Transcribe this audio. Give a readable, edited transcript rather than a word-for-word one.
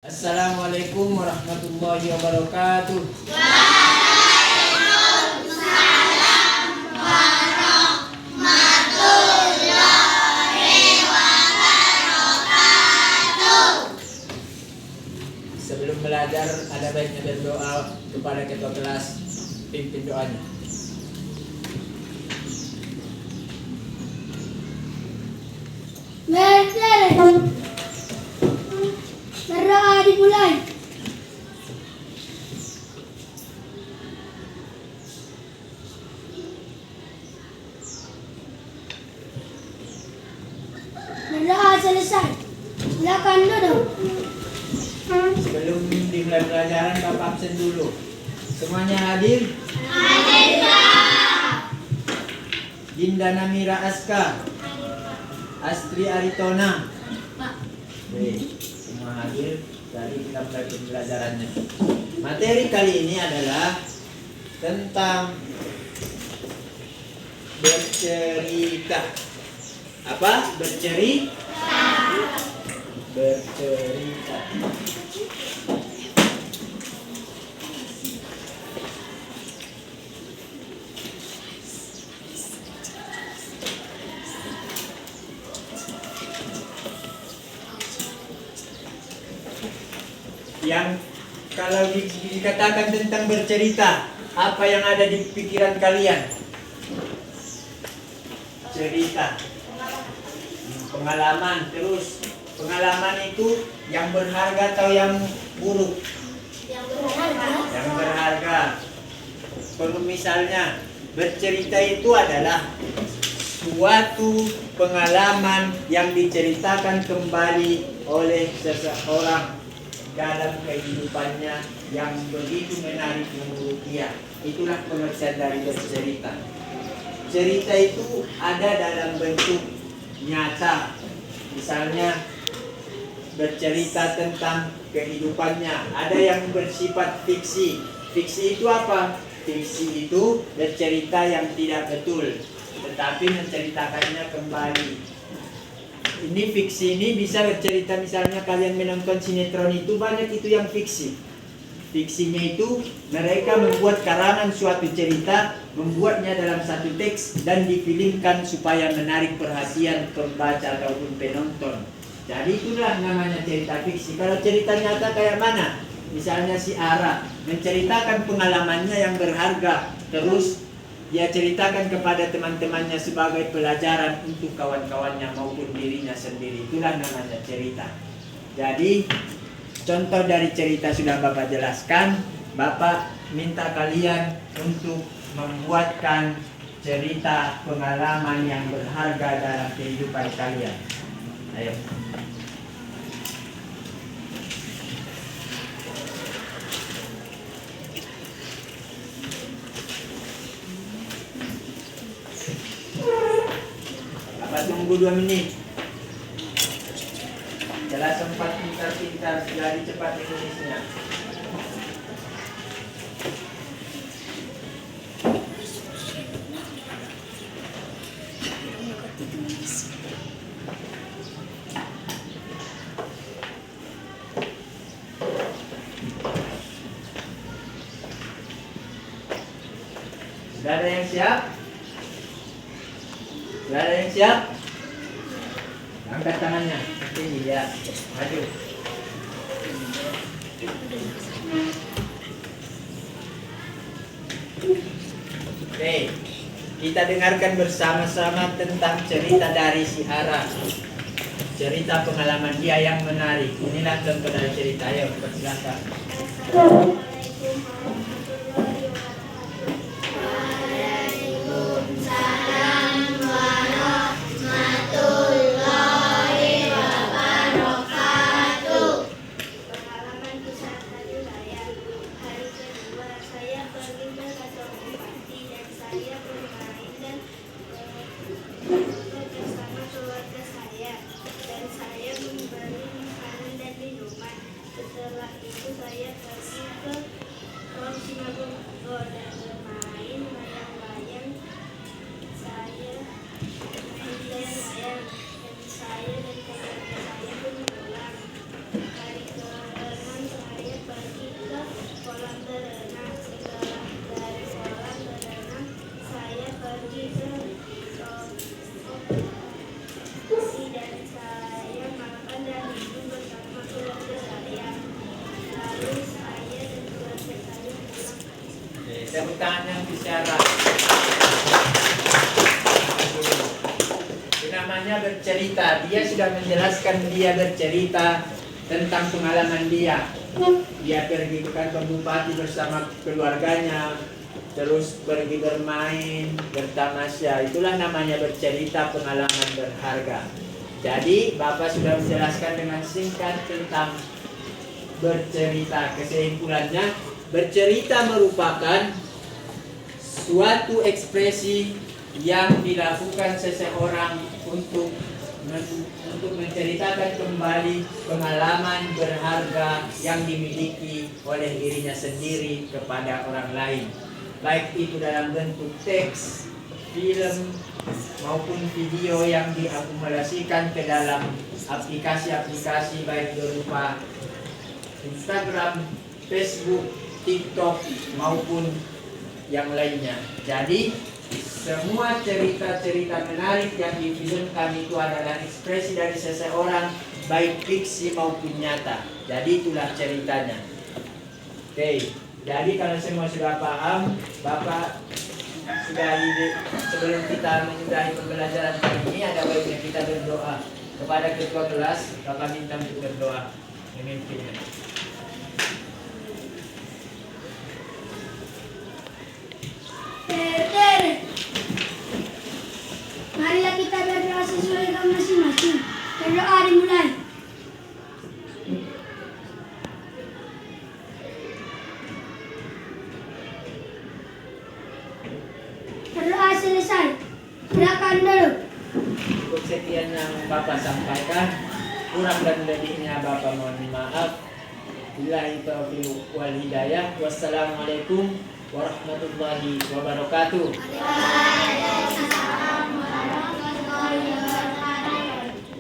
Assalamualaikum warahmatullahi wabarakatuh. Sebelum belajar ada baiknya berdoa kepada ketua kelas, pimpin doanya. Berdoa dimulai. Berdoa selesai. Silakan duduk. Sebelum dimulai pelajaran, Bapak absen dulu. Semuanya hadir? Hadir. Dinda Namira Aska, Astri Aritona. Oke, semua hadir. Jadi kita mulai pembelajarannya. Materi kali ini adalah tentang bercerita. Apa? Bercerita. Bercerita. Yang kalau dikatakan tentang bercerita, apa yang ada di pikiran kalian? Cerita, pengalaman. Terus pengalaman itu yang berharga atau yang buruk? Yang berharga. Kalau misalnya bercerita itu adalah suatu pengalaman yang diceritakan kembali oleh seseorang dalam kehidupannya yang begitu menarik menurut dia. Itulah pengertian dari bercerita. Cerita itu ada dalam bentuk nyata. Misalnya bercerita tentang kehidupannya. Ada yang bersifat fiksi. Fiksi itu apa? Fiksi itu bercerita yang tidak betul, tetapi menceritakannya kembali. Ini fiksi ini bisa bercerita, misalnya kalian menonton sinetron itu banyak itu yang fiksi. Fiksinya itu mereka membuat karangan suatu cerita, membuatnya dalam satu teks dan difilmkan supaya menarik perhatian pembaca ataupun penonton. Jadi itulah namanya cerita fiksi. Kalau cerita nyata kayak mana? Misalnya si Ara menceritakan pengalamannya yang berharga, terus dia ceritakan kepada teman-temannya sebagai pelajaran untuk kawan-kawannya maupun dirinya sendiri. Itulah namanya cerita. Jadi contoh dari cerita sudah Bapak jelaskan. Bapak minta kalian untuk membuatkan cerita pengalaman yang berharga dalam kehidupan kalian. Ayo. Bapak tunggu 2 menit. Jelas sempat pintar-pintar, jadi cepat menulisnya. Sudah ada yang siap? Sudah ada yang siap? Angkat tangannya. Ini ya. Maju. Oke. Kita dengarkan bersama-sama tentang cerita dari si Ara. Cerita pengalaman dia yang menarik. Inilah contoh dari cerita. Ayo, persilakan. Setelah itu saya pergi ke Ponorogo dan bermain layang-layang. Saya main layang-layang dan saya dan keluarga saya pun pulang. Hari Tepuk tangan yang bicara. Itu namanya bercerita. Dia sudah menjelaskan, dia bercerita tentang pengalaman dia. Dia pergi ke kantor bupati bersama keluarganya, terus pergi bermain, bertamasya. Itulah namanya bercerita, pengalaman berharga. Jadi Bapak sudah menjelaskan dengan singkat tentang bercerita. Kesimpulannya, bercerita merupakan suatu ekspresi yang dilakukan seseorang untuk menceritakan kembali pengalaman berharga yang dimiliki oleh dirinya sendiri kepada orang lain, baik itu dalam bentuk teks, film, maupun video yang diakumulasikan ke dalam aplikasi-aplikasi baik berupa Instagram, Facebook, TikTok, maupun yang lainnya. Jadi semua cerita-cerita menarik yang difilmkan itu adalah ekspresi dari seseorang, baik fiksi maupun nyata. Jadi itulah ceritanya. Oke, jadi kalau semua sudah paham, Bapak sudahi. Sebelum kita menyudahi pembelajaran kali ini, ada baiknya kita berdoa kepada ketua kelas. Bapak minta untuk berdoa memimpinnya. Marilah kita berdoa sesuai agama masing-masing. Berdoa dimulai. Berdoa selesai. Silakan dulu. Untuk sekian yang Bapak sampaikan, kurang dan lebihnya Bapak mohon maaf. Billahi taufiq wal hidayah. Wassalamualaikum warahmatullahi wabarakatuh. Waalaikumsalam warahmatullahi wabarakatuh.